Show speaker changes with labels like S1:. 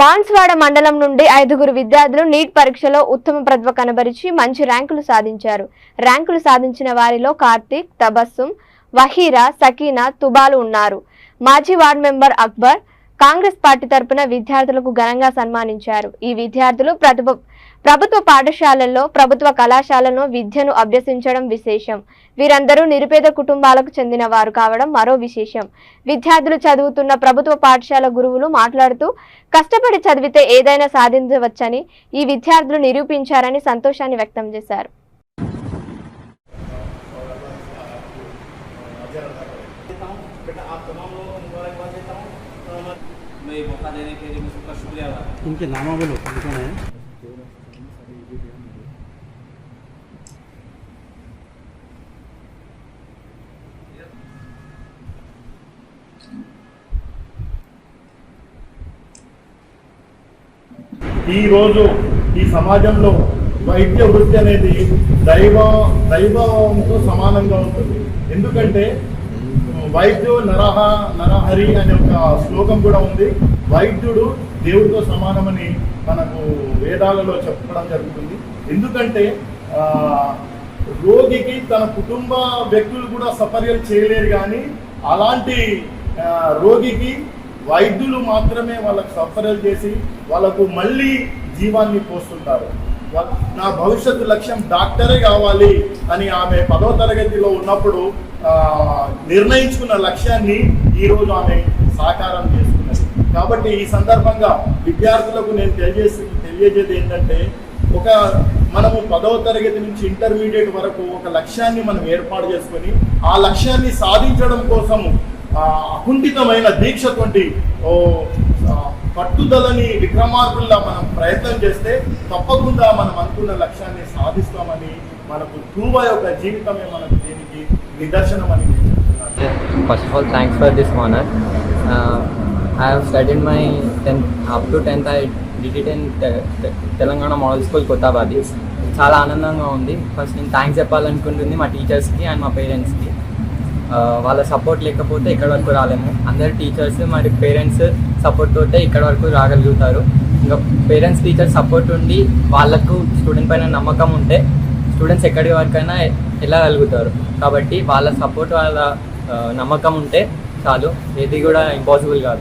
S1: బాన్స్వాడ మండలం నుండి 5 విద్యార్థులు నీట్ పరీక్షలో ఉత్తమ ప్రతిభ కనబరిచి మంచి ర్యాంకులు సాధించారు. ర్యాంకులు సాధించిన వారిలో కార్తీక్, తబస్సుం, వహీరా, సకీనా, తుబాలు ఉన్నారు. మాజీ ward member Akbar Congress party తరపున విద్యార్థులకు ఘనంగా సన్మానించారు. ఈ విద్యార్థులు ప్రభుత్వ పాఠశాలల్లో, ప్రభుత్వ కళాశాలలో విద్యను అభ్యసించడం విశేషం. వీరందరూ నిరుపేద కుటుంబాలకు చెందిన వారు కావడం మరో విశేషం. విద్యార్థులు చదువుతున్న ప్రభుత్వ పాఠశాల గురువులు మాట్లాడుతూ కష్టపడి చదివితే ఏదైనా సాధించవచ్చని ఈ విద్యార్థులు నిరూపించారని సంతోషాన్ని వ్యక్తం చేశారు.
S2: इनके नामों बोलो कौन है?
S3: ఈ రోజు ఈ సమాజంలో వైద్య వృత్తి అనేది దైవంతో సమానంగా ఉంటుంది. ఎందుకంటే వైద్యు నరహరి అనే ఒక శ్లోకం కూడా ఉంది. వైద్యుడు దేవుడితో సమానమని మనకు వేదాలలో చెప్పడం జరుగుతుంది. ఎందుకంటే రోగికి తన కుటుంబ వ్యక్తులు కూడా సపర్యలు చేయలేరు, కానీ అలాంటి రోగికి వైద్యులు మాత్రమే వాళ్ళకు సపర్యలు చేసి వాళ్ళకు మళ్ళీ జీవాన్ని పోస్తుంటారు. నా భవిష్యత్తు లక్ష్యం డాక్టరే కావాలి అని ఆమె 10వ తరగతిలో ఉన్నప్పుడు నిర్ణయించుకున్న లక్ష్యాన్ని ఈరోజు ఆమె సాకారం చేసుకున్నది. కాబట్టి ఈ సందర్భంగా విద్యార్థులకు నేను తెలియజేది ఏంటంటే, మనము 10వ తరగతి నుంచి ఇంటర్మీడియట్ వరకు ఒక లక్ష్యాన్ని మనం ఏర్పాటు చేసుకొని ఆ లక్ష్యాన్ని సాధించడం కోసము అకుంఠితమైన దీక్షతోటి పట్టుదలని విక్రమార్కుల్లా మనం ప్రయత్నం చేస్తే తప్పకుండా మనం అనుకున్న లక్ష్యాన్ని సాధిస్తామని, మనకు ట్రూవ యొక్క జీవితమే మనకు దీనికి నిదర్శనం అని నేను చెప్తున్నాను.
S4: First of all, thanks for this honor. I have studied my 10th up to 10th. I did it in Telangana model school కొత్తబాది. చాలా ఆనందంగా ఉంది. ఫస్ట్ నేను థ్యాంక్స్ చెప్పాలనుకుంటుంది మా టీచర్స్కి అండ్ మా పేరెంట్స్కి. వాళ్ళ సపోర్ట్ లేకపోతే ఇక్కడ వరకు రాలేము. అందరు టీచర్స్ మరి పేరెంట్స్ సపోర్ట్ తోటే ఇక్కడ వరకు రాగలుగుతారు. ఇంకా పేరెంట్స్ టీచర్స్ సపోర్ట్ ఉండి వాళ్ళకు స్టూడెంట్ పైన నమ్మకం ఉంటే స్టూడెంట్స్ ఎక్కడి వరకైనా వెళ్ళగలుగుతారు. కాబట్టి వాళ్ళ సపోర్ట్, వాళ్ళ నమ్మకం ఉంటే చాలు, ఏది కూడా ఇంపాసిబుల్ కాదు.